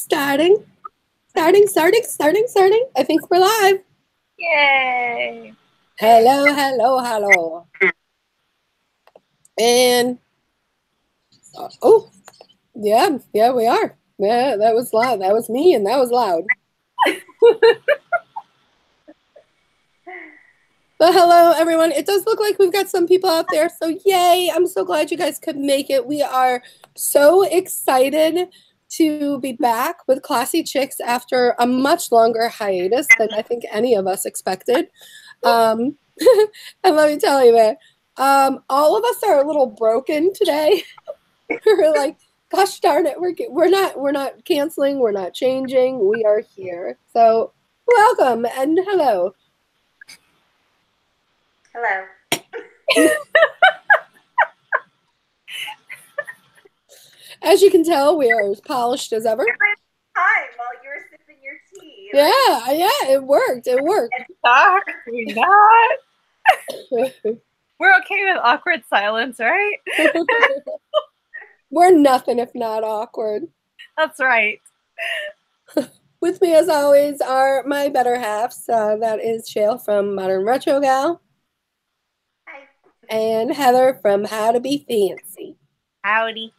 Starting. I think we're live. Yay. Hello. And, oh, yeah, we are. Yeah, that was loud. That was me, and that was loud. Well, hello, everyone. It does look like we've got some people out there, so yay. I'm so glad you guys could make it. We are so excited to be back with Classy Chicks after a much longer hiatus than I think any of us expected. And let me tell you, man, all of us are a little broken today. We're like, gosh darn it, we're not canceling, we're not changing, we are here. So welcome and hello. As you can tell, we are as polished as ever. Time while you were sipping your tea. Yeah, it worked. We're not. We're okay with awkward silence, right? We're nothing if not awkward. That's right. With me, as always, are my better halves. That is Cheryl from Modern Retro Gal. Hi. And Heather from How to Be Fancy. Howdy.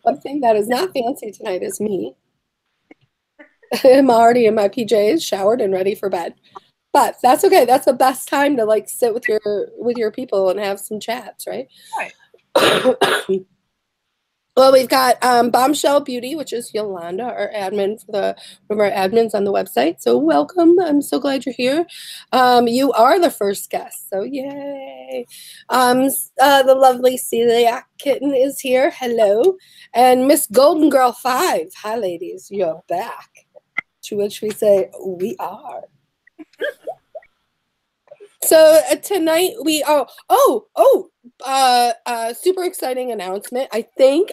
One thing that is not fancy tonight is me. I'm already in my PJs, showered and ready for bed. But that's okay. That's the best time to like sit with your people and have some chats, right? Right. Well, we've got Bombshell Beauty, which is Yolanda, our admin one of our admins on the website. So welcome. I'm so glad you're here. You are the first guest, so yay. The lovely Cecilie Kitten is here. Hello. And Miss Golden Girl 5. Hi, ladies. You're back. To which we say, we are. So tonight we super exciting announcement. I think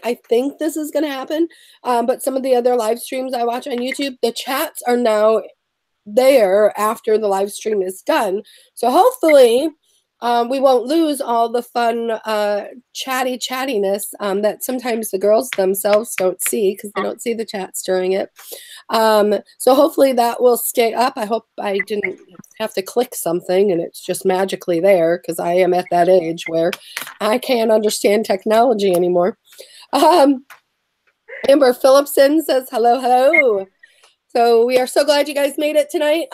this is gonna happen. But some of the other live streams I watch on YouTube, the chats are now there after the live stream is done. So hopefully we won't lose all the fun chattiness that sometimes the girls themselves don't see because they don't see the chats during it. So hopefully that will stay up. I hope I didn't have to click something and it's just magically there because I am at that age where I can't understand technology anymore. Amber Phillipson says hello. So we are so glad you guys made it tonight.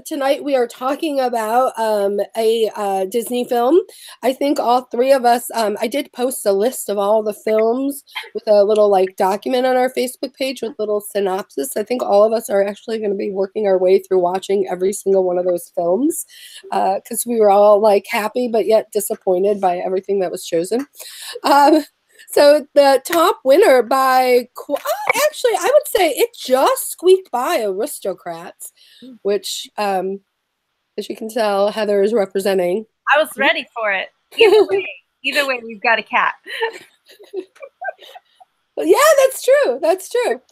Tonight we are talking about a Disney film. I think all three of us, I did post a list of all the films with a little like document on our Facebook page with little synopsis. I think all of us are actually going to be working our way through watching every single one of those films because we were all like happy but yet disappointed by everything that was chosen. So the top winner by, actually, I would say it just squeaked by Aristocrats, which, as you can tell, Heather is representing. I was ready for it. Either way, we've got a cat. Yeah, that's true.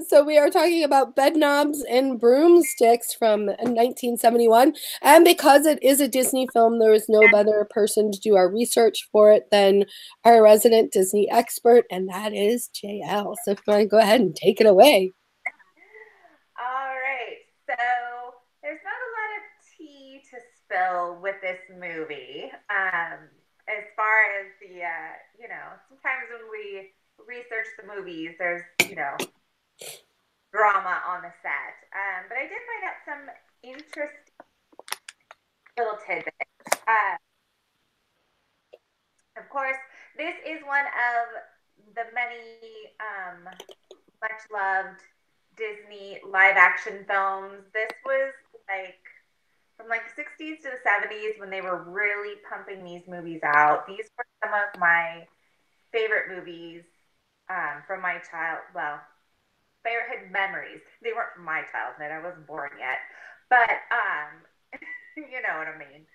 So we are talking about Bedknobs and Broomsticks from 1971. And because it is a Disney film, there is no better person to do our research for it than our resident Disney expert, and that is JL. So if you want to go ahead and take it away. All right. So there's not a lot of tea to spill with this movie. As far as the, sometimes when we research the movies, there's, drama on the set. But I did find out some interesting little tidbits. Of course, this is one of the many much loved Disney live action films. This was from the 60s to the 70s when they were really pumping these movies out. These were some of my favorite movies from my favorite memories. They weren't from my childhood. I wasn't born yet. But you know what I mean.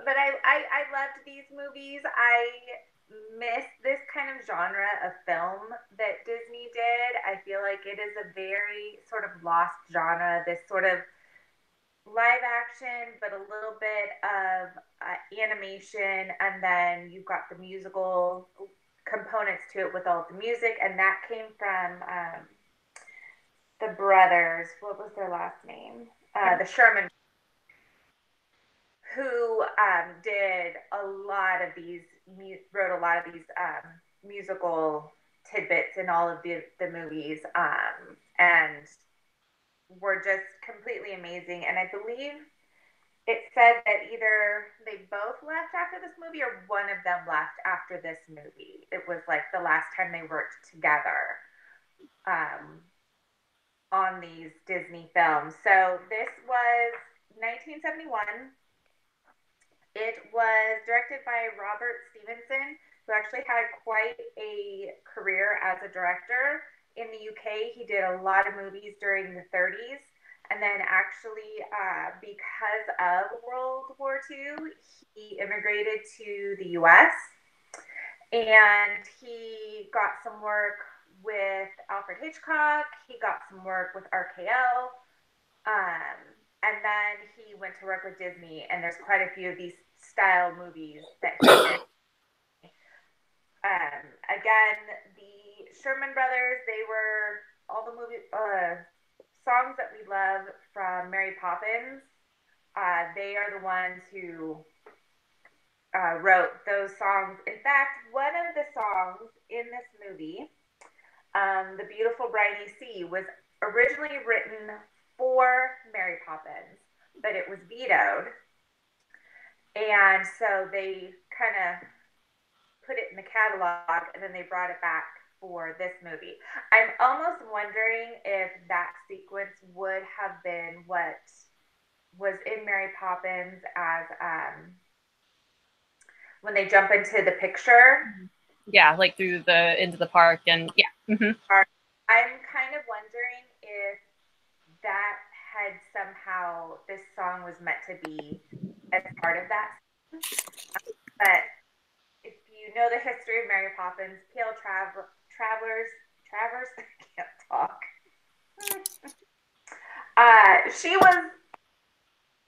But I loved these movies. I miss this kind of genre of film that Disney did. I feel like it is a very sort of lost genre, this sort of live action, but a little bit of animation, and then you've got the musical components to it with all the music, and that came from the brothers. What was their last name? The Sherman, who did a lot of these, wrote a lot of these musical tidbits in all of the movies, and were just completely amazing. And I believe it said that either they both left after this movie or one of them left after this movie. It was like the last time they worked together on these Disney films. So this was 1971. It was directed by Robert Stevenson, who actually had quite a career as a director in the UK. He did a lot of movies during the 30s. And then actually, because of World War II, he immigrated to the US. And he got some work with Alfred Hitchcock. He got some work with RKO. And then he went to work with Disney. And there's quite a few of these style movies that he did. Again, the Sherman Brothers, they were all the movie songs that we love from Mary Poppins. They are the ones who wrote those songs. In fact, one of the songs in this movie, The Beautiful Briny Sea, was originally written for Mary Poppins, but it was vetoed. And so they kind of put it in the catalog, and then they brought it back for this movie. I'm almost wondering if that sequence would have been what was in Mary Poppins as when they jump into the picture. Yeah, like through the into the park, and yeah. Mm-hmm. I'm kind of wondering if that had somehow, this song was meant to be as part of that. But if you know the history of Mary Poppins, Pale Travelers, I can't talk. She was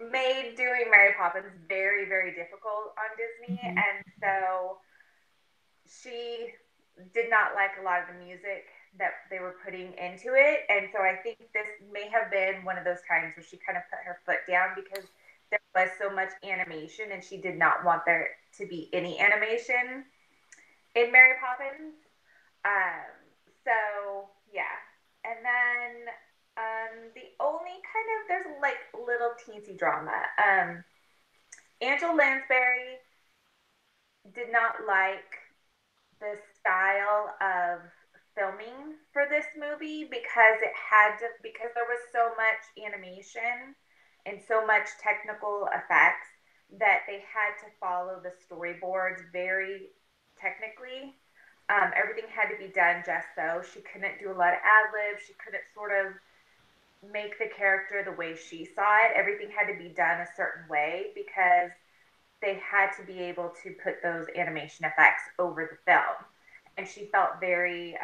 made doing Mary Poppins very, very difficult on Disney, and so she did not like a lot of the music that they were putting into it, and so I think this may have been one of those times where she kind of put her foot down because there was so much animation, and she did not want there to be any animation in Mary Poppins. So yeah, and then the only kind of, there's like little teensy drama. Angela Lansbury did not like the style of filming for this movie because because there was so much animation and so much technical effects that they had to follow the storyboards very technically. Everything had to be done just so. She couldn't do a lot of ad-libs. She couldn't sort of make the character the way she saw it. Everything had to be done a certain way because they had to be able to put those animation effects over the film. And she felt very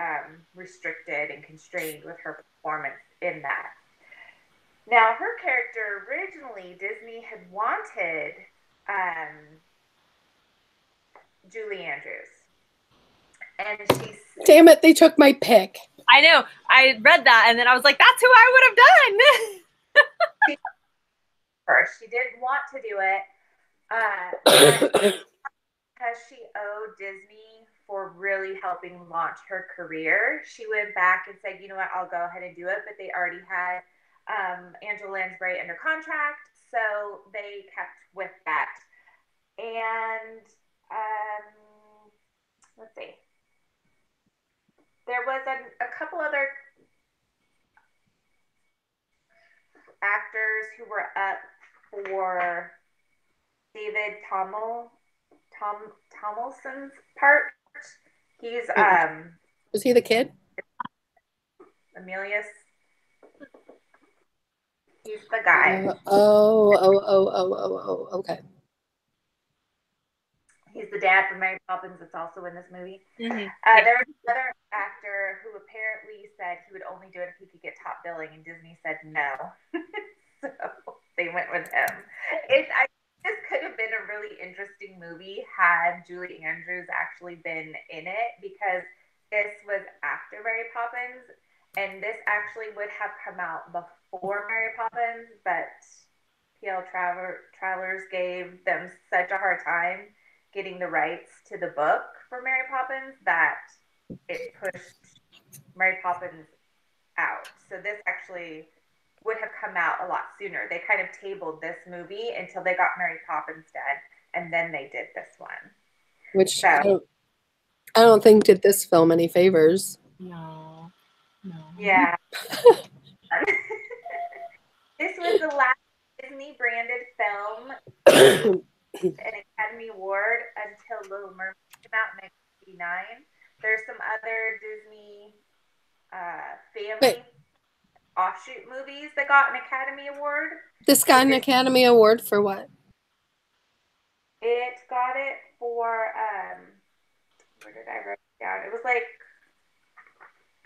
restricted and constrained with her performance in that. Now, her character, originally, Disney had wanted Julie Andrews. And she's... Damn it, they took my pick. I know. I read that, and then I was like, that's who I would have done. First, she didn't want to do it because she owed Disney for really helping launch her career. She went back and said, you know what, I'll go ahead and do it. But they already had Angela Lansbury under contract, so they kept with that. And let's see. There was a couple other actors who were up for David Tomlinson's part. He's was he the kid? Emilius. He's the guy. Okay. He's the dad from Mary Poppins that's also in this movie. Mm-hmm. There was another actor who apparently said he would only do it if he could get top billing, and Disney said no. So they went with him. This could have been a really interesting movie had had Julie Andrews actually been in it, because this was after Mary Poppins, and this actually would have come out before Mary Poppins, but PL Travelers gave them such a hard time getting the rights to the book for Mary Poppins that it pushed Mary Poppins out. So this actually would have come out a lot sooner. They kind of tabled this movie until they got Mary Poppins dead, and then they did this one. Which I don't think did this film any favors. No. Yeah. This was the last Disney branded film an Academy Award until Little Mermaid came out in 1989. There's some other Disney family offshoot movies that got an Academy Award. This got an Academy Award for what? It got it for where did I write it down? It was like,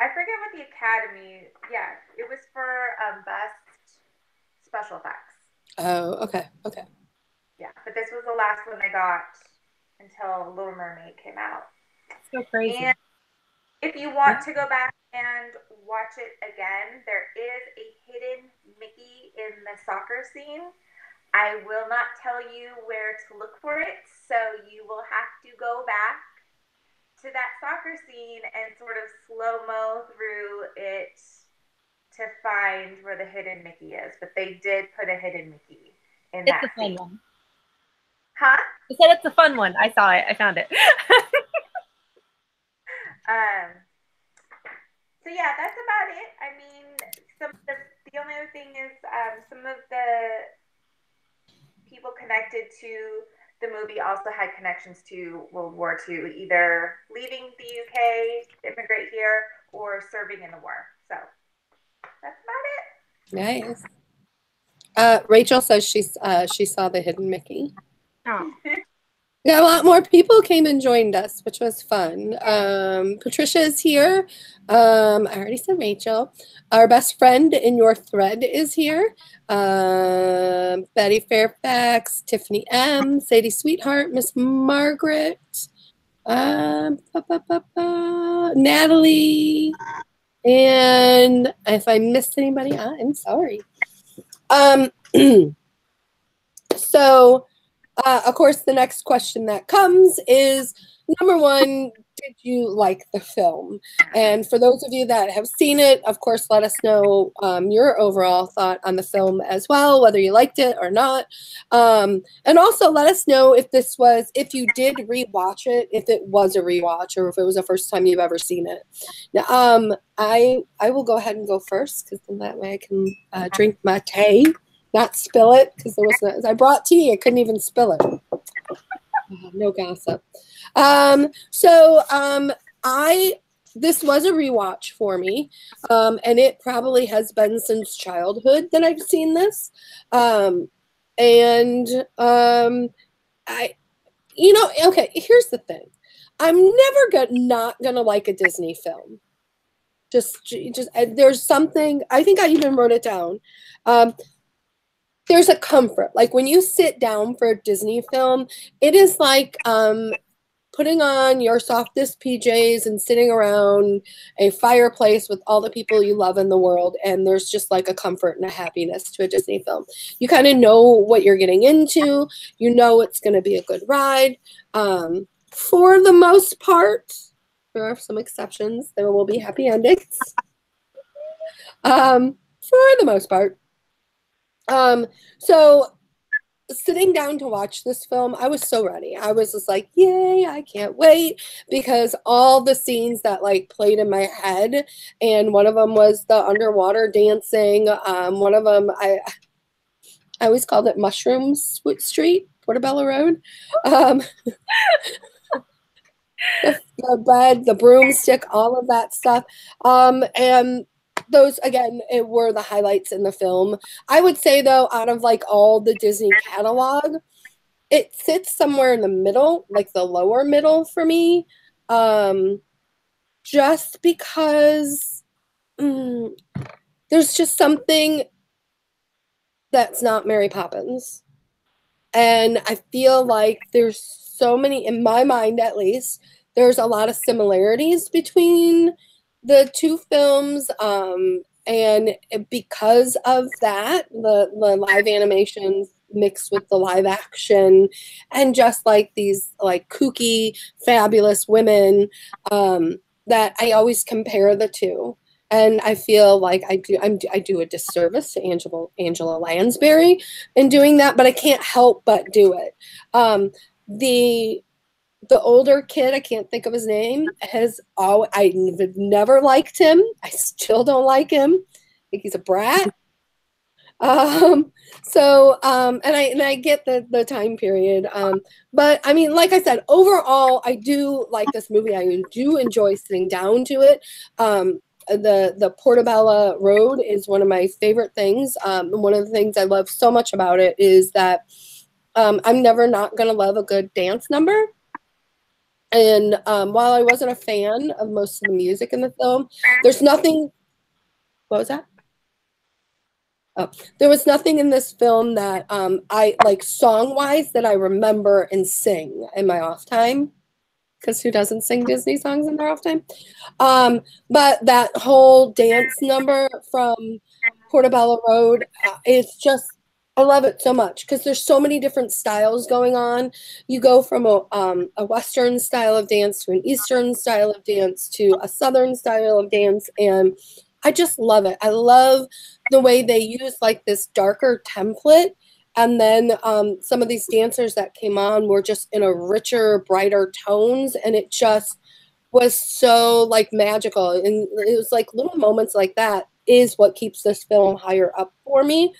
I forget what the Academy. Yeah, it was for best special effects. Oh, okay. Yeah, but this was the last one they got until Little Mermaid came out. So crazy. And if you want to go back and watch it again, there is a hidden Mickey in the soccer scene. I will not tell you where to look for it, so you will have to go back to that soccer scene and sort of slow-mo through it to find where the hidden Mickey is. But they did put a hidden Mickey in that It's a fun scene. one. Huh? I said it's a fun one. I saw it. I found it. So yeah, that's about it. I mean, the only other thing is some of the people connected to the movie also had connections to World War II, either leaving the UK to immigrate here or serving in the war. So that's about it. Nice. Rachel says she saw the hidden Mickey. Oh. Yeah, a lot more people came and joined us, which was fun. Patricia is here. I already said Rachel. Our best friend in your thread is here. Betty Fairfax, Tiffany M, Sadie Sweetheart, Miss Margaret, Natalie, and if I missed anybody, I'm sorry. So. Of course, the next question that comes is, number one, did you like the film? And for those of you that have seen it, of course, let us know your overall thought on the film as well, whether you liked it or not. And also let us know if you did rewatch it, if it was a rewatch or if it was the first time you've ever seen it. Now, I will go ahead and go first, because then that way I can drink my tea. Not spill it, because there was I brought tea, I couldn't even spill it. No gossip. This was a rewatch for me, and it probably has been since childhood that I've seen this. Okay, here's the thing. I'm never not gonna like a Disney film. Just there's something, I think I even wrote it down. There's a comfort. Like when you sit down for a Disney film, it is like putting on your softest PJs and sitting around a fireplace with all the people you love in the world. And there's just like a comfort and a happiness to a Disney film. You kind of know what you're getting into. You know it's going to be a good ride. For the most part, there are some exceptions. There will be happy endings. For the most part. So sitting down to watch this film, I was so ready. I was just like, yay, I can't wait, because all the scenes that like played in my head, and one of them was the underwater dancing. One of them, I always called it Mushroom Street, Portobello Road. The bed, the broomstick, all of that stuff. And those, again, it were the highlights in the film. I would say, though, out of like all the Disney catalog, it sits somewhere in the middle, like the lower middle for me, just because there's just something that's not Mary Poppins. And I feel like there's so many, in my mind at least, there's a lot of similarities between the two films. And because of that, the live animations mixed with the live action, and just like these like kooky, fabulous women, that I always compare the two. And I feel like I do a disservice to Angela Lansbury in doing that, but I can't help but do it. The older kid, I can't think of his name, I've never liked him. I still don't like him. I think he's a brat. And I get the time period. But I mean, like I said, overall, I do like this movie. I do enjoy sitting down to it. The Portobello Road is one of my favorite things. One of the things I love so much about it is that I'm never not gonna love a good dance number. And while I wasn't a fan of most of the music in the film, there's nothing. What was that? Oh, there was nothing in this film that I like song-wise that I remember and sing in my off time. Because who doesn't sing Disney songs in their off time? But that whole dance number from Portobello Road, it's just, I love it so much because there's so many different styles going on. You go from a Western style of dance to an Eastern style of dance to a Southern style of dance, and I just love it. I love the way they use like this darker template, and then some of these dancers that came on were just in a richer, brighter tones, and it just was so like magical. And it was like little moments like that is what keeps this film higher up for me,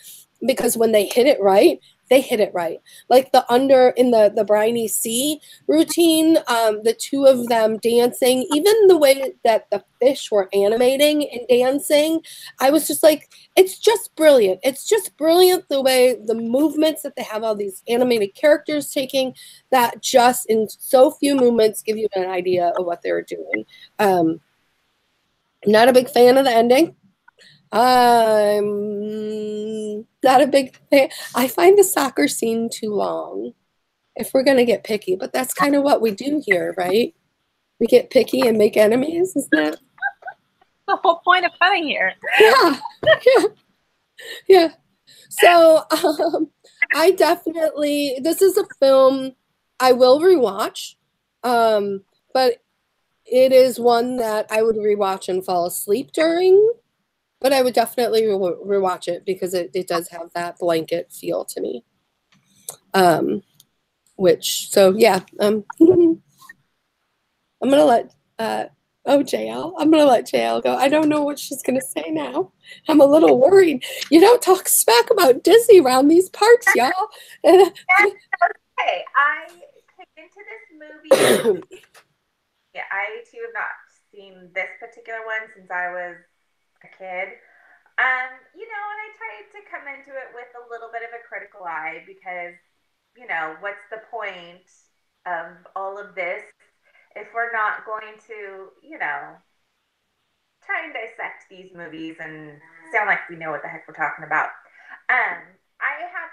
because when they hit it right, they hit it right. Like in the briny sea routine, the two of them dancing, even the way that the fish were animating and dancing, I was just like, it's just brilliant. It's just brilliant the way the movements that they have all these animated characters taking, that just in so few movements give you an idea of what they were doing. I'm not a big fan of the ending. I'm not a big fan. I find the soccer scene too long, if we're gonna get picky, but that's kind of what we do here, right? We get picky and make enemies, isn't that? The whole point of coming here. Yeah, yeah, yeah. So I definitely, this is a film I will rewatch, but it is one that I would rewatch and fall asleep during. But I would definitely rewatch it because it does have that blanket feel to me. So yeah, I'm gonna let JL. I'm gonna let JL go. I don't know what she's gonna say now. I'm a little worried. You don't talk smack about Disney around these parts, y'all. Okay, I came into this movie. Yeah, I too have not seen this particular one since I was a kid. And I tried to come into it with a little bit of a critical eye because, what's the point of all of this if we're not going to, try and dissect these movies and sound like we know what the heck we're talking about.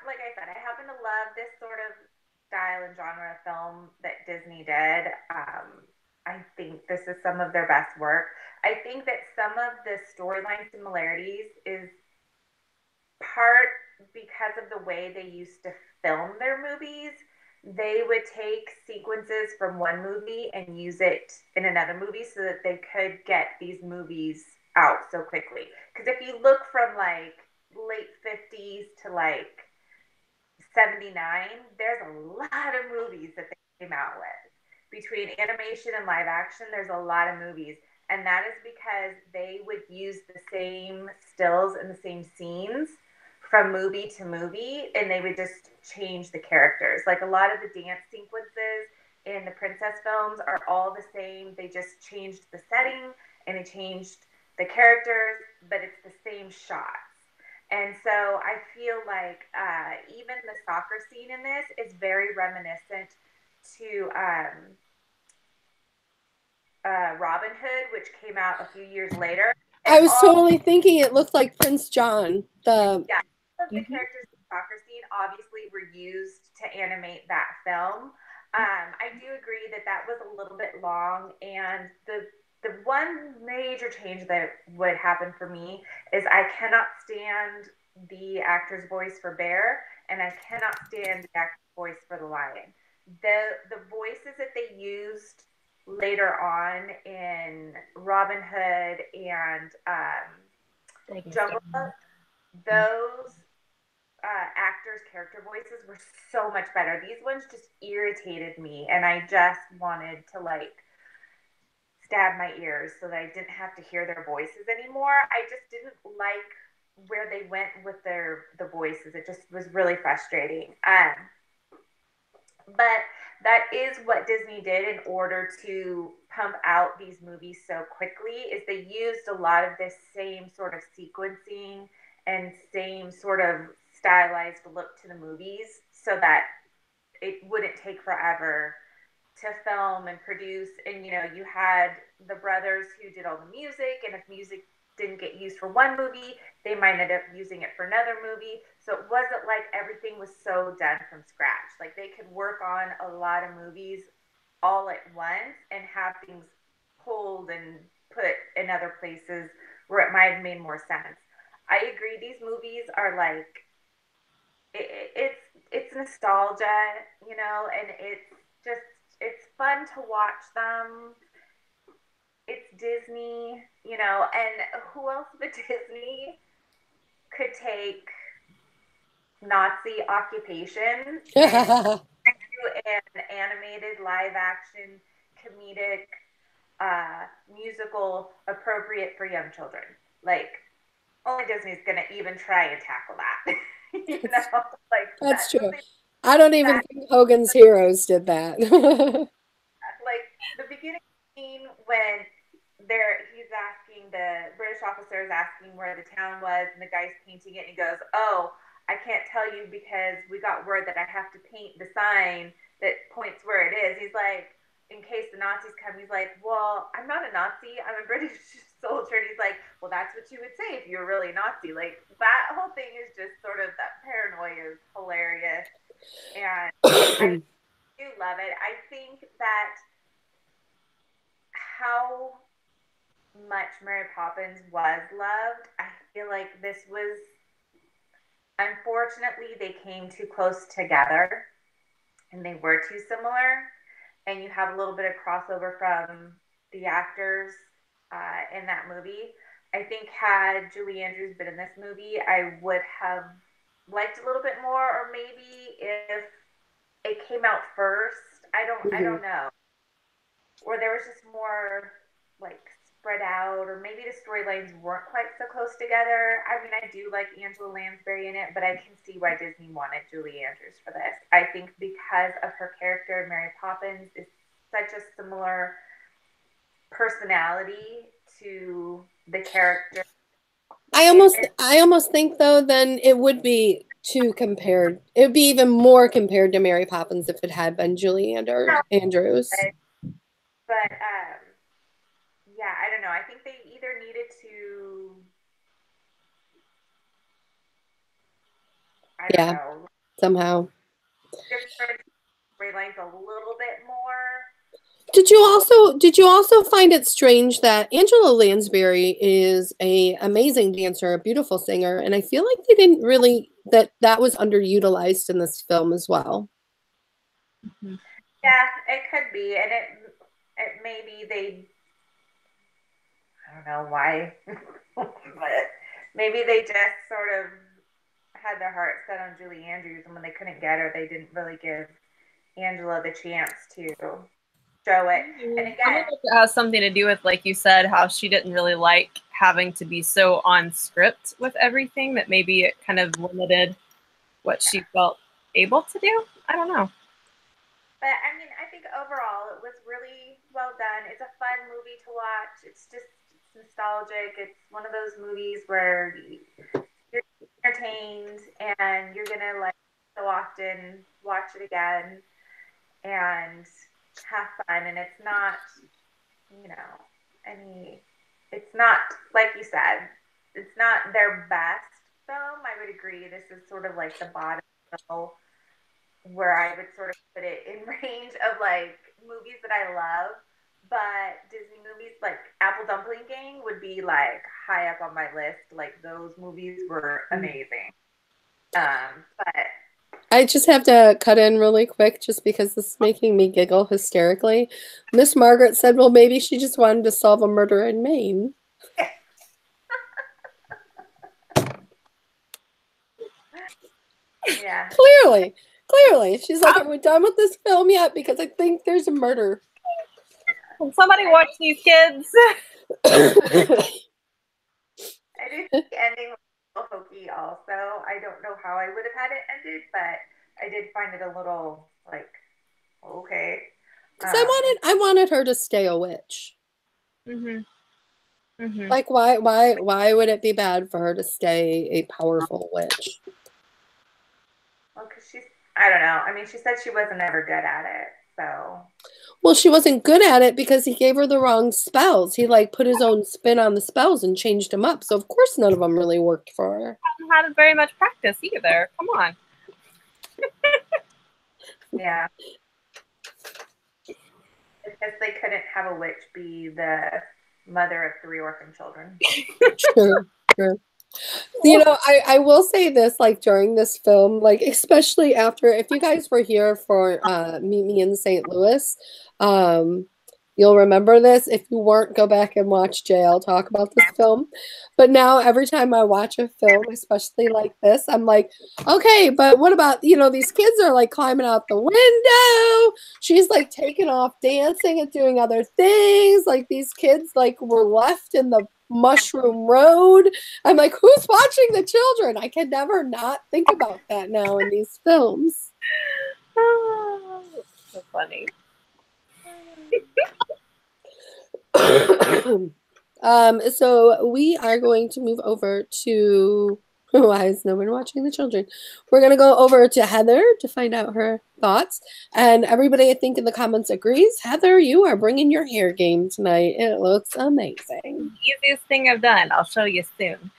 Like I said, I happen to love this sort of style and genre of film that Disney did. I think this is some of their best work. I think that some of the storyline similarities is part because of the way they used to film their movies. They would take sequences from one movie and use it in another movie so that they could get these movies out so quickly. Because if you look from like late 50s to like 79, there's a lot of movies that they came out with. Between animation and live action, there's a lot of movies. And that is because they would use the same stills and the same scenes from movie to movie, and they would just change the characters. Like a lot of the dance sequences in the princess films are all the same. They just changed the setting and they changed the characters, but it's the same shots. And so I feel like even the soccer scene in this is very reminiscent to Robin Hood, which came out a few years later. I was totally thinking it looked like Prince John. Yeah, all of the characters in the soccer scene obviously were used to animate that film. I do agree that that was a little bit long, and the one major change that would happen for me is I cannot stand the actor's voice for Bear, and I cannot stand the actor's voice for the lion. The voices that they used later on in Robin Hood and Jungle Book, those actors' character voices were so much better. These ones just irritated me, and I just wanted to like stab my ears so that I didn't have to hear their voices anymore. I just didn't like where they went with the voices. It just was really frustrating. But that is what Disney did in order to pump out these movies so quickly, is they used a lot of this same sort of sequencing and same sort of stylized look to the movies so that it wouldn't take forever to film and produce. And, you know, you had the brothers who did all the music, and if music didn't get used for one movie, they might end up using it for another movie. So it wasn't like everything was so done from scratch. Like they could work on a lot of movies all at once and have things pulled and put in other places where it might have made more sense. I agree. These movies are like, it's nostalgia, you know, and it's fun to watch them. It's Disney, you know, and who else but Disney could take Nazi occupation and do an animated live action comedic musical appropriate for young children? Like, only Disney's gonna even try and tackle that. You know, like That's true. I don't even think Hogan's Heroes did that. Like the beginning scene when he's asking, the British officer is asking where the town was, and the guy's painting it, and he goes, "Oh, I can't tell you because we got word that I have to paint the sign that points where it is." He's like, in case the Nazis come, he's like, "Well, I'm not a Nazi, I'm a British soldier." And he's like, "Well, that's what you would say if you were really a Nazi." Like that whole thing is just sort of, that paranoia is hilarious, and I do love it. I think that how much Mary Poppins was loved, I feel like this was, unfortunately, they came too close together and they were too similar. And you have a little bit of crossover from the actors in that movie. I think had Julie Andrews been in this movie, I would have liked a little bit more, or maybe if it came out first, I don't know. Or there was just more like spread out, or maybe the storylines weren't quite so close together. I mean, I do like Angela Lansbury in it, but I can see why Disney wanted Julie Andrews for this. I think because of her character, Mary Poppins is such a similar personality to the character. I almost think though then it would be too compared. It would be even more compared to Mary Poppins if it had been Julie Andrews. But yeah, I don't know. I think they either needed to, I don't know, somehow different storylines a little bit more. Did you also find it strange that Angela Lansbury is an amazing dancer, a beautiful singer, and I feel like they didn't really that was underutilized in this film as well. Yeah, it could be, and it maybe they, I don't know why, but maybe they just sort of had their heart set on Julie Andrews, and when they couldn't get her, they didn't really give Angela the chance to show it. And again, it has something to do with, like you said, how she didn't really like having to be so on script with everything, that maybe it kind of limited what she felt able to do. I don't know. But I mean, I think overall it was really well done. It's a fun movie to watch. It's nostalgic. It's one of those movies where you're entertained and you're gonna like so often watch it again and have fun. And it's not, you know, it's not, like you said, it's not their best film. I would agree. This is sort of like the bottom where I would sort of put it in range of like movies that I love. But Disney movies like Apple Dumpling Gang would be like high up on my list. Like those movies were amazing. But I just have to cut in really quick just because this is making me giggle hysterically. Miss Margaret said, well, maybe she just wanted to solve a murder in Maine. yeah. Clearly. She's like, are we done with this film yet? Because I think there's a murder. Can somebody watch these kids? I did think the ending was a little hokey also. I don't know how I would have had it ended, but I did find it a little like, okay. Because I wanted her to stay a witch. Like why would it be bad for her to stay a powerful witch? Well, because I don't know. I mean, she said she wasn't ever good at it, so. Well, she wasn't good at it because he gave her the wrong spells. He like put his own spin on the spells and changed them up. So of course none of them really worked for her. Hadn't had very much practice either. Come on. Yeah. Because they couldn't have a witch be the mother of 3 orphan children. Sure. You know, I will say this, like during this film, like especially after, if you guys were here for Meet Me in St. Louis, you'll remember this. If you weren't, go back and watch JL talk about this film. But now every time I watch a film, especially like this, I'm like, okay, but what about, you know, these kids are like climbing out the window. She's like taking off dancing and doing other things. Like these kids like were left in the mushroom road. I'm like, who's watching the children? I can never not think about that now in these films. Oh, so funny. So we are going to move over to, why is no one watching the children? We're going to go over to Heather to find out her thoughts. And everybody, I think, in the comments agrees. Heather, you are bringing your hair game tonight. It looks amazing. Easiest thing I've done. I'll show you soon.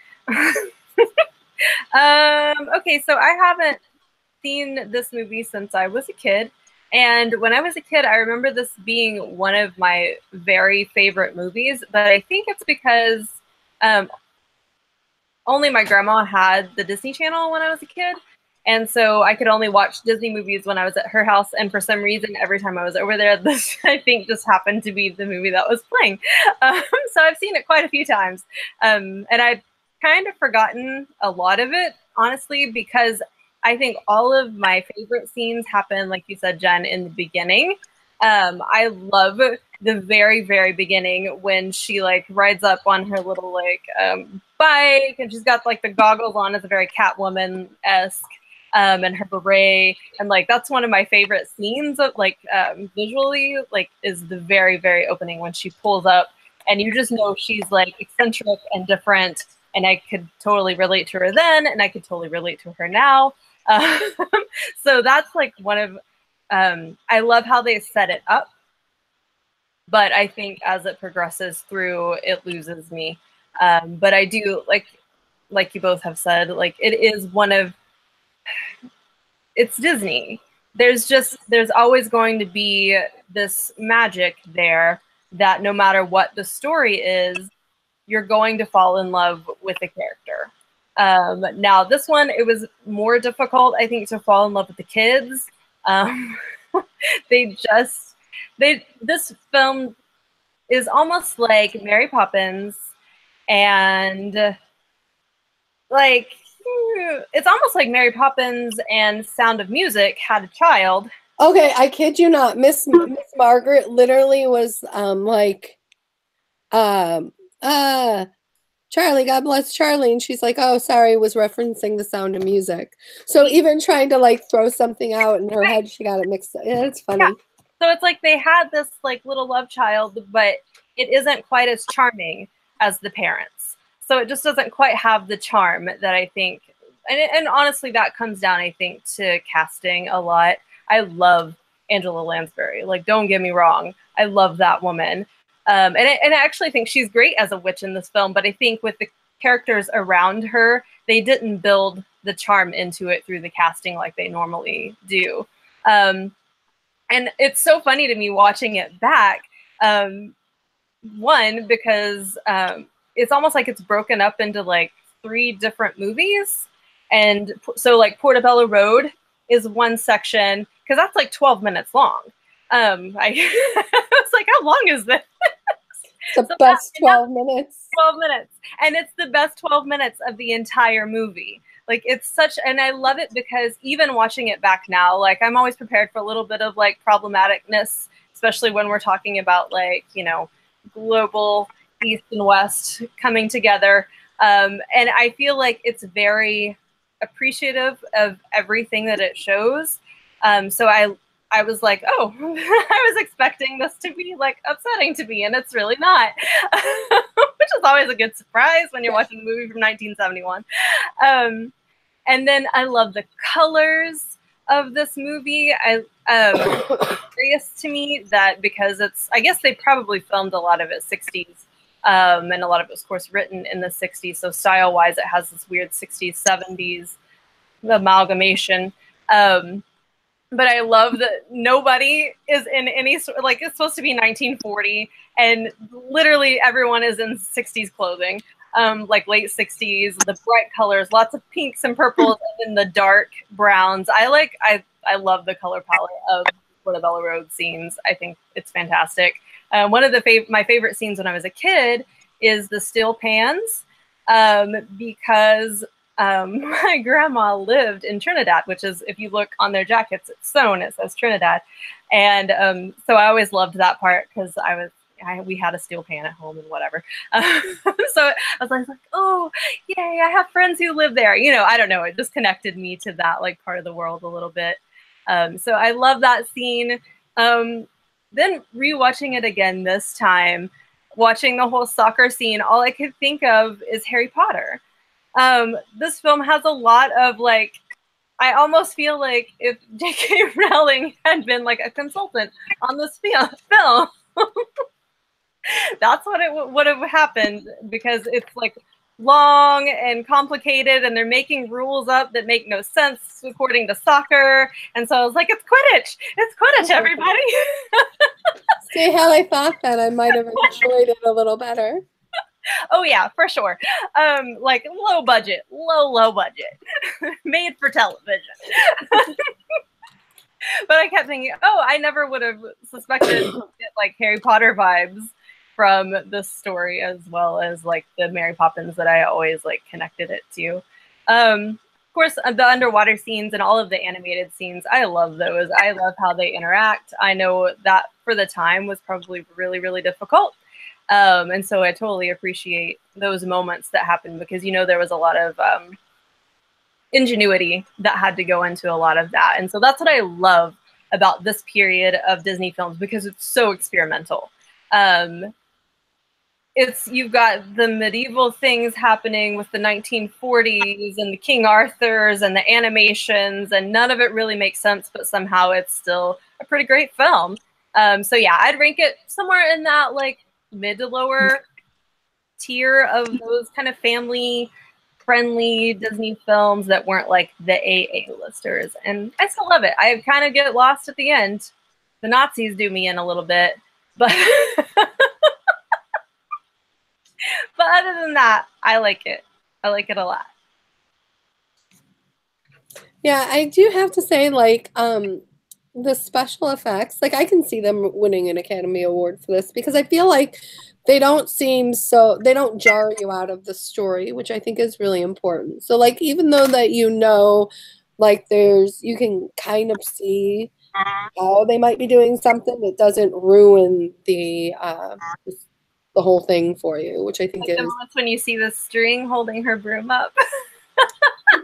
Okay, so I haven't seen this movie since I was a kid. And when I was a kid, I remember this being one of my very favorite movies. But I think it's because only my grandma had the Disney Channel when I was a kid. And so I could only watch Disney movies when I was at her house. And for some reason, every time I was over there, this, I think, just happened to be the movie that was playing. So I've seen it quite a few times. And I've kind of forgotten a lot of it, honestly, because I think all of my favorite scenes happen, like you said, Jen, in the beginning. I love the very, very beginning when she like rides up on her little like bike and she's got like the goggles on as a very Catwoman-esque and her beret. And like, that's one of my favorite scenes of like visually, like is the very, very opening when she pulls up and you just know she's like eccentric and different. And I could totally relate to her then and I could totally relate to her now. So that's like one of, I love how they set it up, but I think as it progresses through, it loses me. But I do like you both have said, like it is one of, it's Disney. There's always going to be this magic there that no matter what the story is, you're going to fall in love with the character. Now this one, it was more difficult, I think, to fall in love with the kids. This film is almost like Mary Poppins and like, it's almost like Mary Poppins and Sound of Music had a child. Okay, I kid you not. Miss Margaret literally was Charlie, God bless Charlie. And she's like, oh, sorry, was referencing the Sound of Music. So even trying to like throw something out in her head, she got it mixed up. Yeah, it's funny. Yeah. So it's like they had this like little love child, but it isn't quite as charming as the parents. So it just doesn't quite have the charm that I think, and honestly, that comes down, I think, to casting a lot. I love Angela Lansbury. Like, don't get me wrong. I love that woman. And I actually think she's great as a witch in this film, but I think with the characters around her, they didn't build the charm into it through the casting like they normally do. And it's so funny to me watching it back. One, because it's almost like it's broken up into like 3 different movies. And so like Portobello Road is one section, because that's like 12 minutes long. I was like, how long is this? The best 12 minutes. 12 minutes. And it's the best 12 minutes of the entire movie. Like, it's such, and I love it because even watching it back now, like, I'm always prepared for a little bit of like problematicness, especially when we're talking about like, you know, global East and West coming together. And I feel like it's very appreciative of everything that it shows. So I was like, oh, I was expecting this to be like upsetting to me, and it's really not, which is always a good surprise when you're watching a movie from 1971. And then I love the colors of this movie. It's curious to me that because it's, I guess they probably filmed a lot of it 60s, and a lot of it was, of course, written in the 60s. So style-wise, it has this weird 60s, 70s amalgamation. But I love that nobody is in any sort, like, it's supposed to be 1940, and literally everyone is in 60s clothing, like late 60s, the bright colors, lots of pinks and purples, and then the dark browns. I love the color palette of Portobello Road scenes. I think it's fantastic. One of my favorite scenes when I was a kid is the still pans, because my grandma lived in Trinidad, which is, if you look on their jackets, it's sewn, it says Trinidad. And so I always loved that part because we had a steel pan at home and whatever. So I was like, oh, yay, I have friends who live there. You know, I don't know. It just connected me to that like part of the world a little bit. So I love that scene. Then rewatching it again this time, watching the whole soccer scene, all I could think of is Harry Potter. This film has a lot of like, I almost feel like if J.K. Rowling had been like a consultant on this film, that's what it would have happened, because it's like long and complicated, and they're making rules up that make no sense according to soccer. And so I was like, it's Quidditch, everybody. See how I thought that I might have enjoyed it a little better. Oh yeah, for sure. Like low budget, made for television. But I kept thinking, oh, I never would have suspected like Harry Potter vibes from this story, as well as like the Mary Poppins that I always like connected it to. Of course, the underwater scenes and all of the animated scenes, I love those. I love how they interact. I know that for the time was probably really, really difficult. And so I totally appreciate those moments that happened, because, you know, there was a lot of ingenuity that had to go into a lot of that. And so that's what I love about this period of Disney films, because it's so experimental. You've got the medieval things happening with the 1940s and the King Arthurs and the animations, and none of it really makes sense, but somehow it's still a pretty great film. So yeah, I'd rank it somewhere in that like mid to lower tier of those kind of family friendly Disney films that weren't like the A-listers. And I still love it. I kind of get lost at the end. The Nazis do me in a little bit, but but other than that, I like it. I like it a lot. Yeah, I do have to say, like, the special effects, like, I can see them winning an Academy Award for this, because I feel like they don't jar you out of the story, which I think is really important. So, like, even though that, you know, like, you can kind of see how they might be doing something, it doesn't ruin the whole thing for you, which I think like is... That's when you see the string holding her broom up.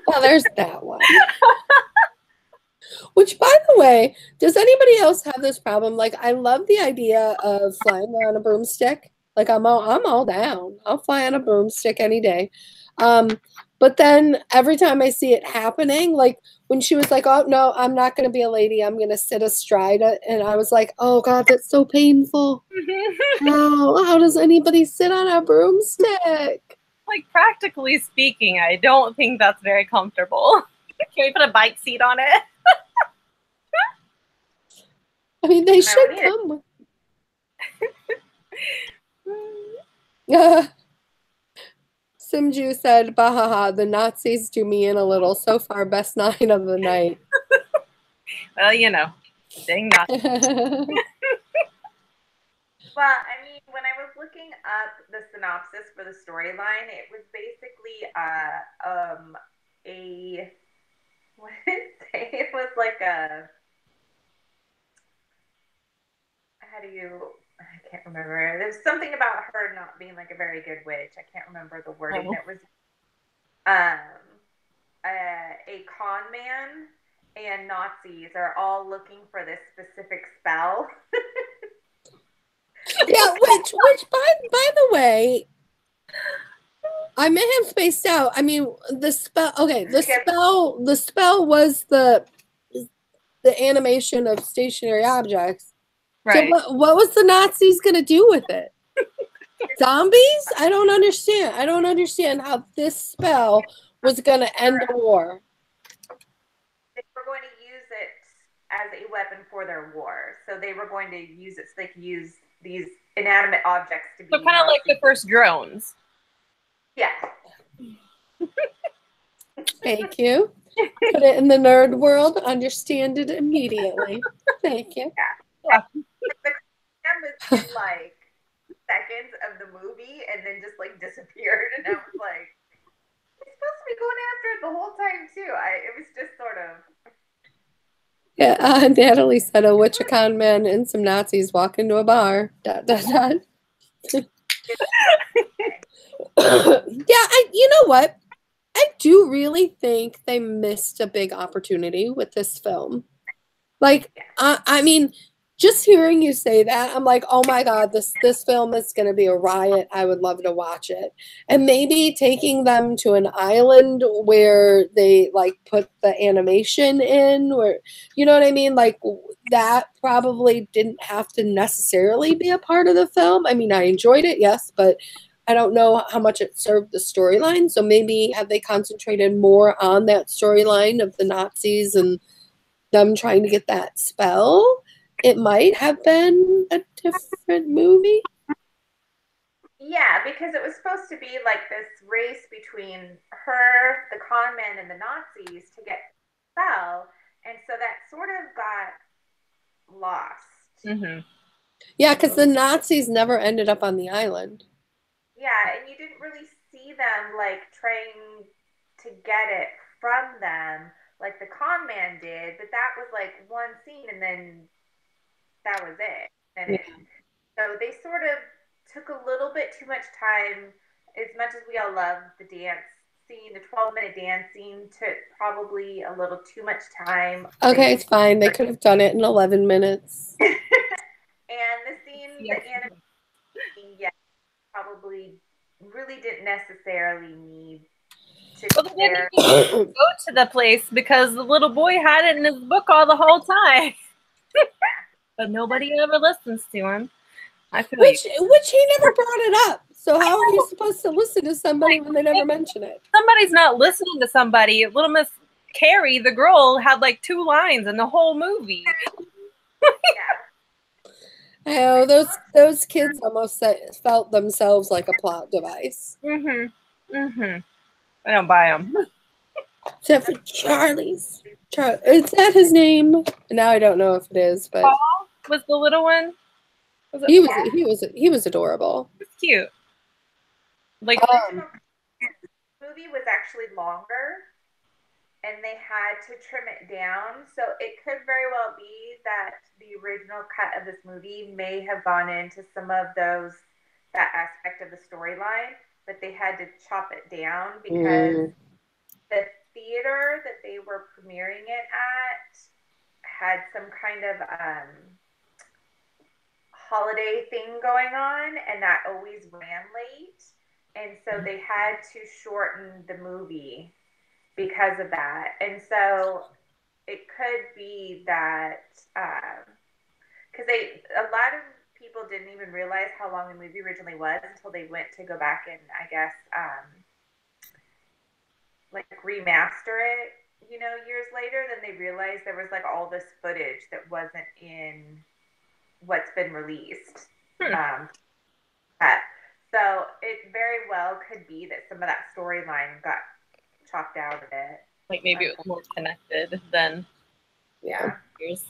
Well, there's that one. Which, by the way, does anybody else have this problem? Like, I love the idea of flying on a broomstick. Like, I'm all down. I'll fly on a broomstick any day. But then every time I see it happening, like when she was like, oh, no, I'm not going to be a lady. I'm going to sit astride it. And I was like, oh, God, that's so painful. How does anybody sit on a broomstick? Like, practically speaking, I don't think that's very comfortable. Can we put a bike seat on it? I mean, they should come. Simju said, "Bahaha, the Nazis do me in a little. So far, best 9 of the night." Well, you know, dang not. Well, I mean, when I was looking up the synopsis for the storyline, it was basically what did it say? It was like I can't remember. There's something about her not being like a very good witch. I can't remember the wording that was a con man and Nazis are all looking for this specific spell. Yeah, which by the way, I may have spaced out. I mean, the spell. Okay, the spell was the animation of stationary objects. Right. So what was the Nazis gonna do with it? Zombies? I don't understand. I don't understand how this spell was gonna end a war. They were going to use it as a weapon for their war. So they were going to use it so they could use these inanimate objects to be. So kind of like the first drones. Yeah. Thank you. Put it in the nerd world. Understand it immediately. Thank you. Yeah. The was in like seconds of the movie and then just like disappeared, and I was like, it's supposed to be going after it the whole time too. It was just sort of. Yeah, Natalie said a witch, a con man, and some Nazis walk into a bar. ... Yeah, you know what? I do really think they missed a big opportunity with this film. Like, I mean, just hearing you say that, I'm like, oh my God, this film is going to be a riot. I would love to watch it. And maybe taking them to an island where they like put the animation in, or, you know what I mean? Like, that probably didn't have to necessarily be a part of the film. I mean, I enjoyed it, yes, but I don't know how much it served the storyline. So maybe have they concentrated more on that storyline of the Nazis and them trying to get that spell, it might have been a different movie. Yeah, because it was supposed to be like this race between her, the con man, and the Nazis to get the spell, and so that sort of got lost. Mm-hmm. Yeah, because the Nazis never ended up on the island. Yeah, and you didn't really see them like trying to get it from them like the con man did, but that was like one scene and then that was it. And so they sort of took a little bit too much time. As much as we all love the dance scene, the 12-minute dance scene took probably a little too much time. Okay, it's fine. They could have done it in 11 minutes. And the scene, the animation, probably really didn't necessarily need to go to the place because the little boy had it in his book all the whole time. But nobody ever listens to him. I feel which he never brought it up. So how are you supposed to listen to somebody when they never mention it? Somebody's not listening to somebody. Little Miss Carrie, the girl, had like 2 lines in the whole movie. Oh, those kids almost felt themselves like a plot device. I don't buy them. Except for Charlie's. Is that his name? Now I don't know if it is, but Paul was the little one. He was adorable. It's cute. Like the movie was actually longer, and they had to trim it down. So it could very well be that the original cut of this movie may have gone into some of that aspect of the storyline, but they had to chop it down because the theater that they were premiering it at had some kind of holiday thing going on, and that always ran late, and so they had to shorten the movie because of that. And so it could be that because a lot of people didn't even realize how long the movie originally was until they went to go back and I guess like remaster it, years later. Then they realized there was like all this footage that wasn't in what's been released. Hmm. So it very well could be that some of that storyline got chopped out of it. Like maybe it was more connected than Yeah. years.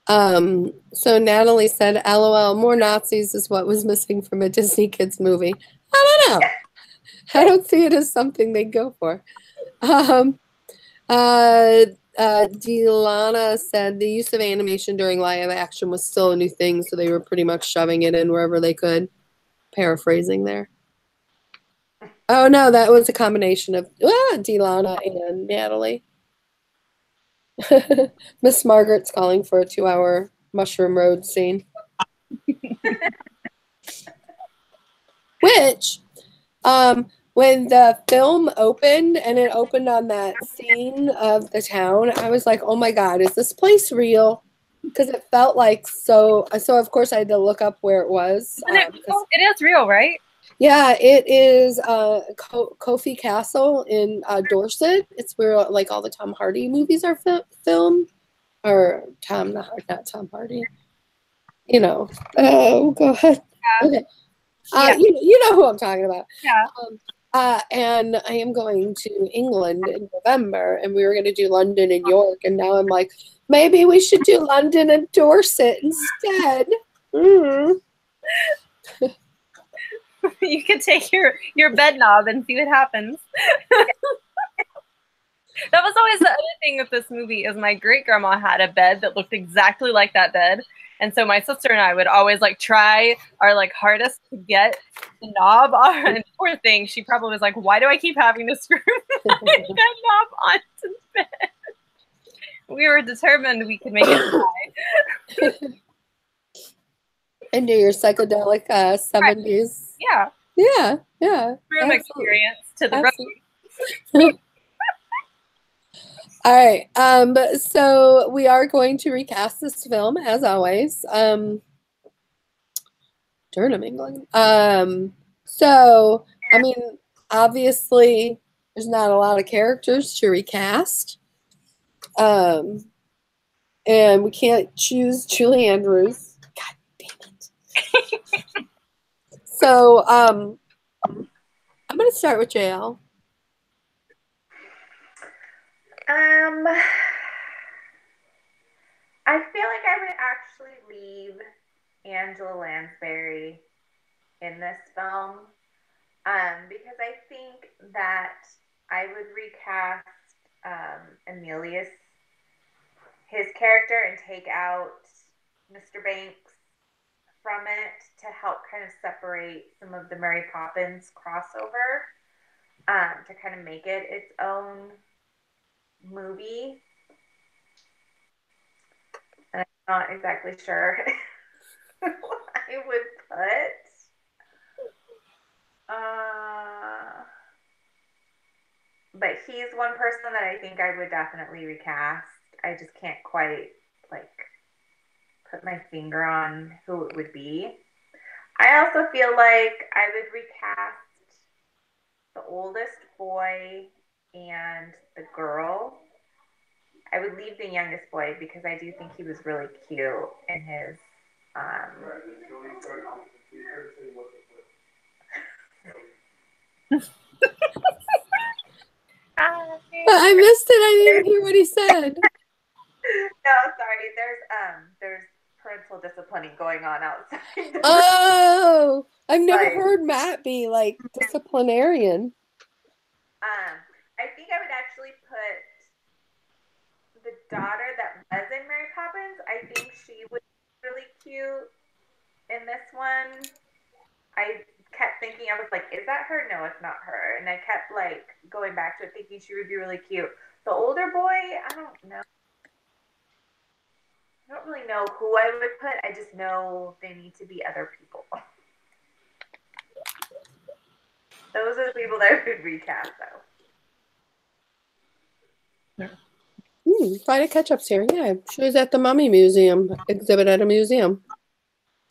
So Natalie said, LOL, more Nazis is what was missing from a Disney Kids movie. I don't know. I don't see it as something they go for. Delana said the use of animation during live action was still a new thing, so they were pretty much shoving it in wherever they could. Paraphrasing there. Oh no, that was a combination of Delana and Natalie. Miss Margaret's calling for a 2-hour Mushroom Road scene. Which, when the film opened and it opened on that scene of the town, I was like, oh my God, is this place real? Because it felt like so of course I had to look up where it was. It is real, right? Yeah, it is Kofi Castle in Dorset. It's where like all the Tom Hardy movies are filmed. Or not Tom Hardy. You know. Oh, go ahead. Yeah. Okay. You know who I'm talking about. Yeah. And I am going to England in November, and we were going to do London and York, and now I'm like, maybe we should do London and Dorset instead. Mm. You can take your bed knob and see what happens. That was always the other thing with this movie is my great grandma had a bed that looked exactly like that bed. And so my sister and I would always like try our like hardest to get the knob on. And poor thing, she probably was like, why do I keep having to screw my bed knob onto the bed? We were determined we could make it fly. And do your psychedelic 70s. Yeah. Yeah, yeah. Room experience to the room. All right. So we are going to recast this film as always. Durham, England. So I mean, obviously there's not a lot of characters to recast. And we can't choose Julie Andrews. God damn it. So I'm gonna start with JL. I feel like I would actually leave Angela Lansbury in this film because I think that I would recast Emilius, his character, and take out Mr. Banks from it to help kind of separate some of the Mary Poppins crossover to kind of make it its own movie. And I'm not exactly sure what I would put. But he's one person that I think I would definitely recast. I just can't quite like put my finger on who it would be. I also feel like I would recast the oldest boy and the girl. I would leave the youngest boy because I do think he was really cute in his I missed it. I didn't hear what he said. No, sorry. There's parental disciplining going on outside. Oh, I've never heard Matt be like disciplinarian. I think I would actually put the daughter that was in Mary Poppins. I think she was really cute in this one. I kept thinking, I was like, is that her? No, it's not her. And I kept like going back to it thinking she would be really cute. The older boy, I don't know. I don't really know who I would put. I just know they need to be other people. Those are the people that I would recast, though. Friday catch-ups here. Yeah, she was at the Mummy Museum exhibit at a museum.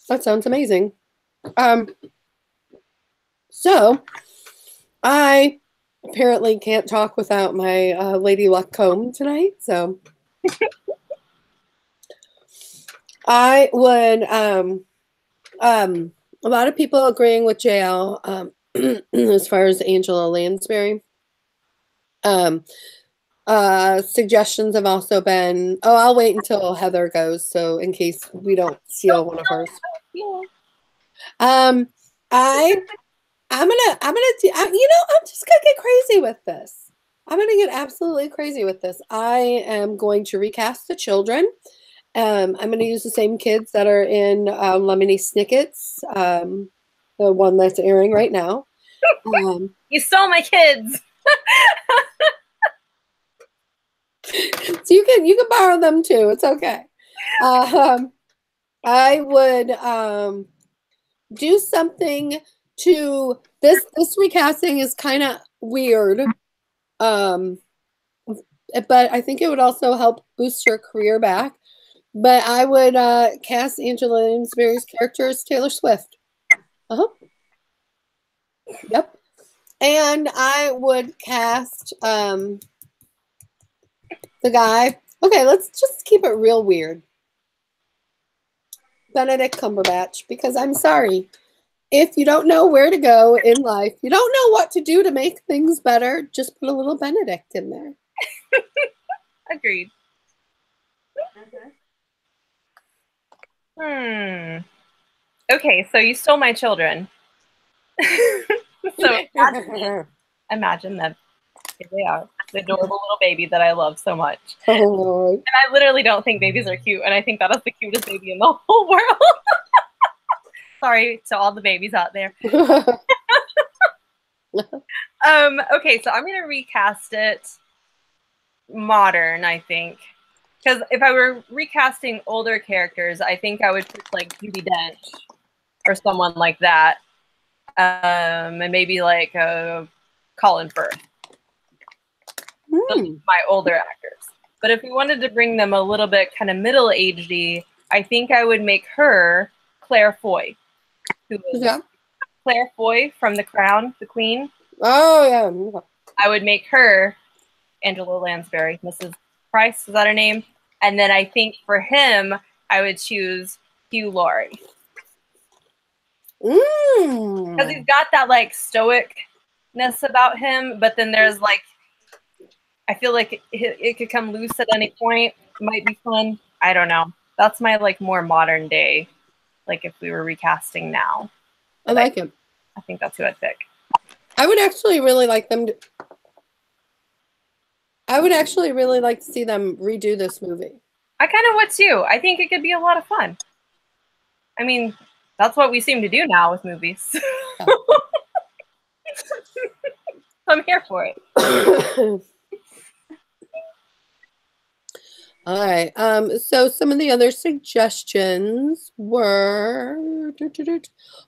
That sounds amazing. So I apparently can't talk without my Lady Luck comb tonight. So I would a lot of people agreeing with JL as far as Angela Lansbury. Suggestions have also been, oh, I'll wait until Heather goes, so in case we don't steal one of hers. I I'm gonna do, I'm just gonna get crazy with this. I'm gonna get absolutely crazy with this. I am going to recast the children. I'm gonna use the same kids that are in Lemony Snicket's, the one that's airing right now. You stole my kids. So you can borrow them too. It's okay. I would do something to this recasting is kind of weird. But I think it would also help boost her career back. But I would cast Angela Lansbury's character as Taylor Swift. Yep. And I would cast the guy. Okay, let's just keep it real weird. Benedict Cumberbatch, because I'm sorry. If you don't know where to go in life, you don't know what to do to make things better, just put a little Benedict in there. Agreed. Okay, so you stole my children. So imagine them. Here they are. The adorable little baby that I love so much. Oh. And I literally don't think babies are cute, and I think that is the cutest baby in the whole world. Sorry to all the babies out there. Okay, so I'm gonna recast it modern, I think. Because if I were recasting older characters, I think I would pick like Judi Dench or someone like that. And maybe like Colin Firth. My older actors. But if we wanted to bring them a little bit kind of middle-agedy, I think I would make her Claire Foy. Who is Claire Foy from The Crown, the Queen. Oh, yeah. I would make her Angela Lansbury, Mrs. Price, is that her name? And then I think for him, I would choose Hugh Laurie. Because he's got that like stoicness about him, but then there's like, I feel like it could come loose at any point. It might be fun. I don't know. That's my like more modern day, like if we were recasting now. I like him. I think that's who I'd pick. I would actually really like them to, I would actually really like to see them redo this movie. I kind of would too. I think it could be a lot of fun. I mean, that's what we seem to do now with movies. Yeah. I'm here for it. All right. So some of the other suggestions were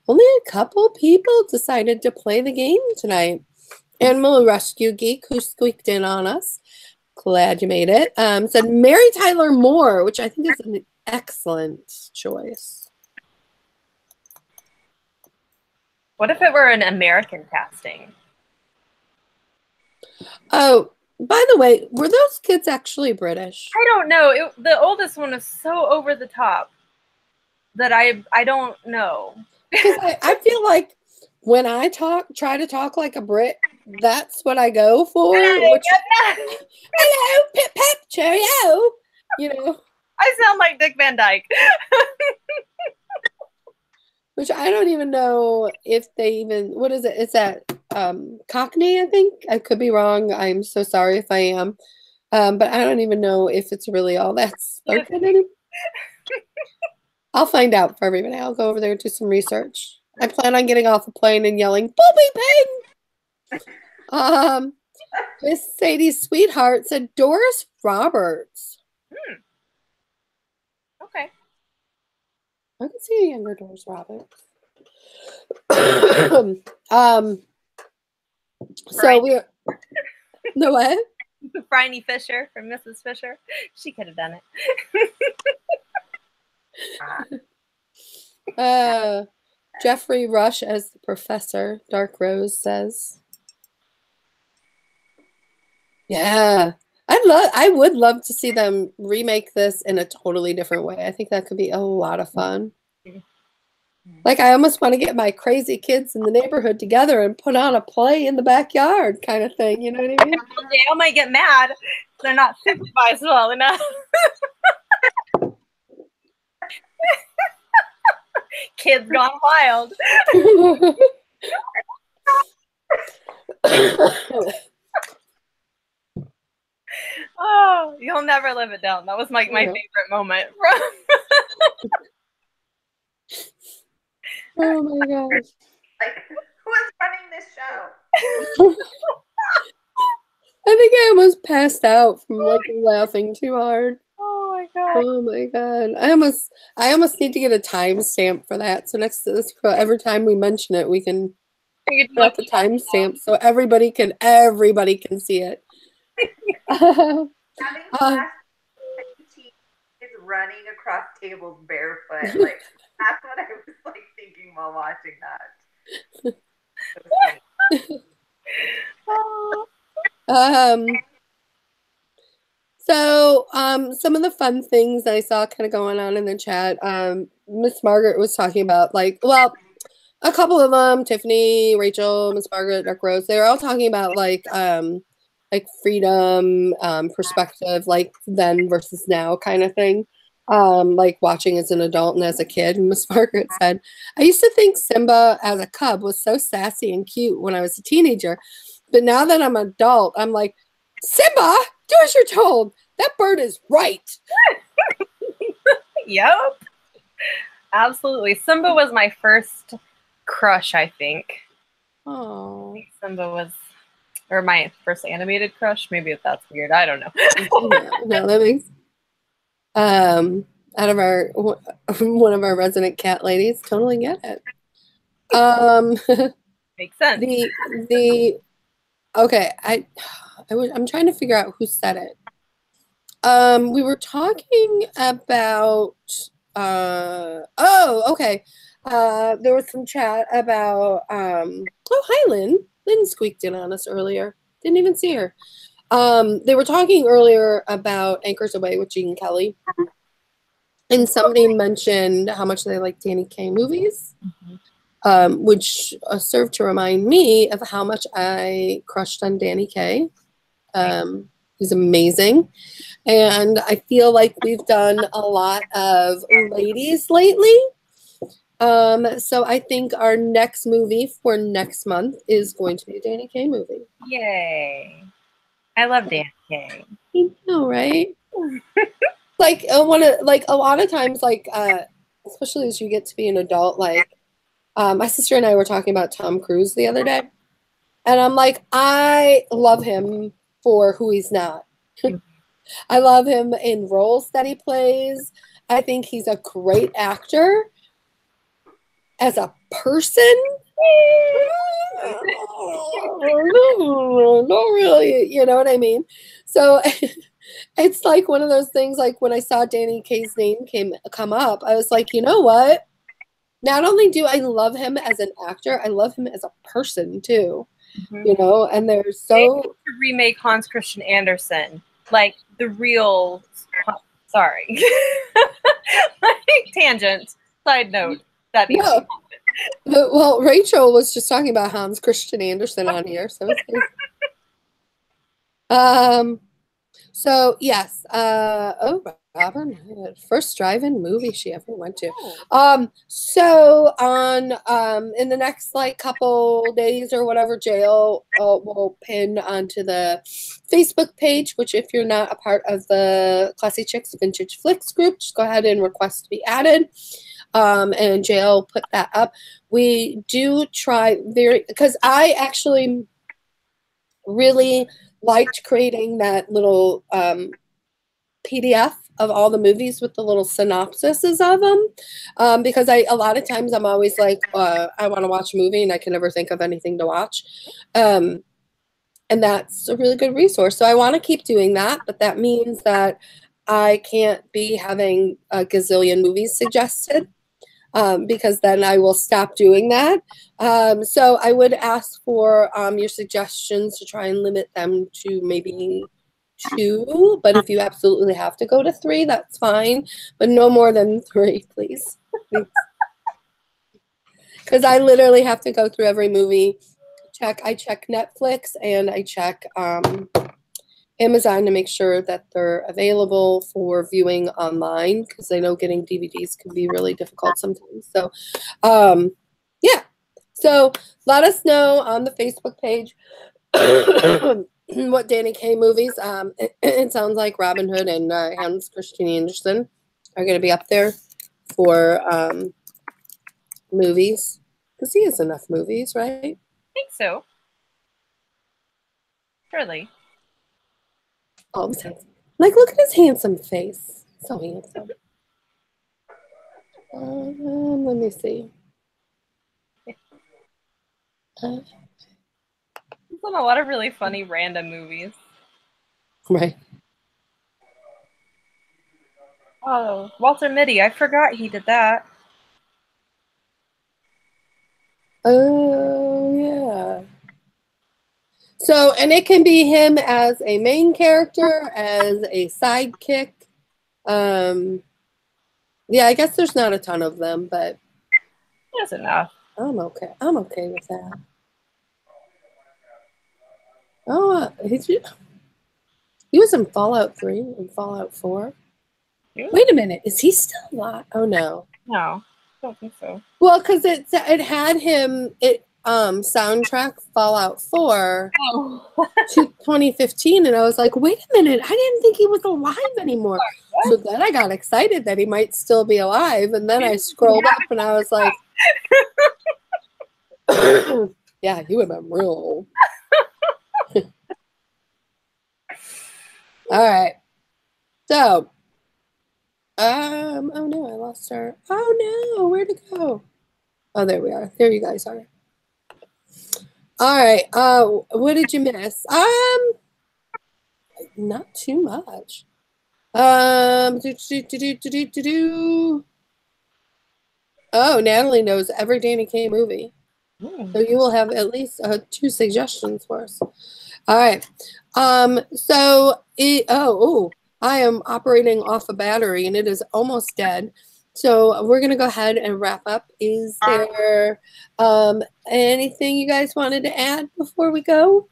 only a couple people decided to play the game tonight. Animal Rescue Geek, who squeaked in on us. Glad you made it. Said Mary Tyler Moore, which I think is an excellent choice. What if it were an American casting? Oh, by the way, were those kids actually British? I don't know. The oldest one is so over the top that I don't know. Because I feel like when I try to talk like a Brit, that's what I go for. Hello, pip pip, cheerio. You know, I sound like Dick Van Dyke. Which I don't even know if they even, what is it? It's that Cockney, I think. I could be wrong. I'm so sorry if I am. But I don't even know if it's really all that spoken anymore. I'll find out for everybody. I'll go over there and do some research. I plan on getting off a plane and yelling, Bobby Ping! Miss Sadie's sweetheart said Doris Roberts. Okay. I can see a younger Doris Roberts. So we're the what? Bryony Fisher from Mrs. Fisher. She could have done it. Jeffrey Rush as the professor, Dark Rose says. Yeah. I would love to see them remake this in a totally different way. I think that could be a lot of fun. Like, I almost want to get my crazy kids in the neighborhood together and put on a play in the backyard kind of thing. You know what I mean? Danielle might get mad. They're not supervised well enough. Kids gone wild. Oh, you'll never live it down. That was my favorite moment. Oh my gosh. Like, who is running this show? I think I almost passed out from like laughing too hard. Oh my god. Oh my god. I almost need to get a timestamp for that. So next to this, every time we mention it, we can put up the timestamp so everybody can see it. Having class is running across tables barefoot. Like, that's what I was like thinking while watching that. So some of the fun things I saw kind of going on in the chat, Miss Margaret was talking about, like, well, a couple of them, Tiffany, Rachel, Miss Margaret, Dark Rose, they were all talking about like freedom, perspective, like then versus now kind of thing. Like watching as an adult and as a kid. And Miss Margaret said, I used to think Simba as a cub was so sassy and cute when I was a teenager. But now that I'm an adult, I'm like, Simba, do as you're told. That bird is right. Yep. Absolutely. Simba was my first crush, I think. Oh. Simba was, or my first animated crush. Maybe if that's weird. I don't know. No, that makes out of our one of our resident cat ladies, totally get it. Makes sense. Okay, I'm trying to figure out who said it. We were talking about okay. There was some chat about oh, hi Lynn. Lynn squeaked in on us earlier. Didn't even see her. They were talking earlier about Anchors Away with Gene Kelly. And somebody mentioned how much they like Danny Kaye movies, which served to remind me of how much I crushed on Danny Kaye. He's amazing. And I feel like we've done a lot of ladies lately. So I think our next movie for next month is going to be a Danny Kaye movie. Yay. I love Danny Kaye. I know, right? Like a lot of times, like especially as you get to be an adult, like my sister and I were talking about Tom Cruise the other day, and I'm like, I love him for who he's not. I love him in roles that he plays. I think he's a great actor. As a person, not really, you know what I mean? So it's like one of those things, like when I saw Danny Kaye's name come up, I was like, you know what? Not only do I love him as an actor, I love him as a person too. You know, and there's so remake Hans Christian Andersen, like the real. Sorry, like tangent. Side note. No. Well, Rachel was just talking about Hans Christian Andersen on here, so it's so yes, Robin Hood, first drive-in movie she ever went to. So on in the next like couple days or whatever, Jail will pin onto the Facebook page, which if you're not a part of the Classy Chicks Vintage Flicks group, just go ahead and request to be added. And Jail put that up. We do try because I actually really liked creating that little PDF of all the movies with the little synopsises of them, because a lot of times I'm always like, I want to watch a movie and I can never think of anything to watch. And that's a really good resource. So I want to keep doing that, but that means that I can't be having a gazillion movies suggested. Because then I will stop doing that. So I would ask for your suggestions to try and limit them to maybe 2, but if you absolutely have to go to 3, that's fine. But no more than 3, please. Because I literally have to go through every movie. I check Netflix and I check Amazon to make sure that they're available for viewing online, because I know getting DVDs can be really difficult sometimes. So, yeah. So let us know on the Facebook page what Danny Kaye movies. It sounds like Robin Hood and Hans Christian Andersen are going to be up there for movies, because he has enough movies, right? I think so. Surely. All the time. Like, look at his handsome face. So handsome. Let me see. He's done a lot of really funny random movies. Right. Oh, Walter Mitty. I forgot he did that. Oh, yeah. So, and it can be him as a main character, as a sidekick. Yeah, I guess there's not a ton of them, but That's enough. I'm okay. I'm okay with that. Oh, he was in Fallout 3 and Fallout 4. Wait a minute. Is he still alive? Oh, no. No, I don't think so. Well, because it had him, soundtrack Fallout 4 to 2015, and I was like, wait a minute, I didn't think he was alive anymore. So then I got excited that he might still be alive, and then I scrolled up and I was like, yeah, he would have been real old. All right. So, oh no, I lost her. Oh no, where'd it go? Oh, there we are. There you guys are. All right. What did you miss? Not too much. Oh, Natalie knows every Danny Kaye movie. So you will have at least 2 suggestions for us. All right. I am operating off a battery and it is almost dead. So we're going to go ahead and wrap up. Is there anything you guys wanted to add before we go?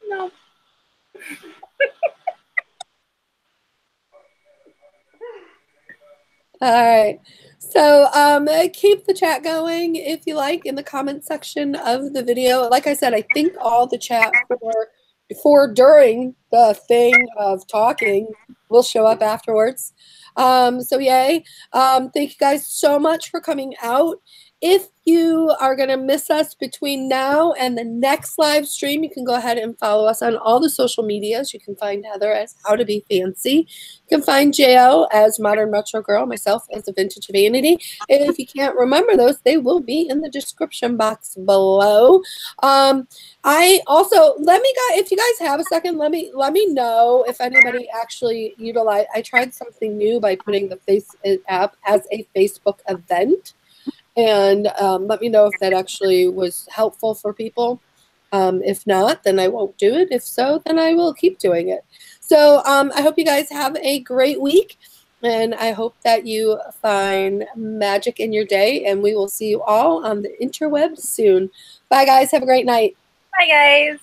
No. All right. So keep the chat going if you like in the comment section of the video. Like I said, I think all the chat during the thing of talking will show up afterwards. So yay. Thank you guys so much for coming out. If you are going to miss us between now and the next live stream, you can go ahead and follow us on all the social medias. You can find Heather as How to Be Fancy. You can find JL as Modern Retro Girl, myself as The Vintage Vanity. And if you can't remember those, they will be in the description box below. I also, if you guys have a second, let me know if anybody actually utilized. I tried something new by putting the Face app as a Facebook event. And let me know if that actually was helpful for people. If not, then I won't do it. If so, then I will keep doing it. So I hope you guys have a great week. And I hope that you find magic in your day. And we will see you all on the interwebs soon. Bye, guys. Have a great night. Bye, guys.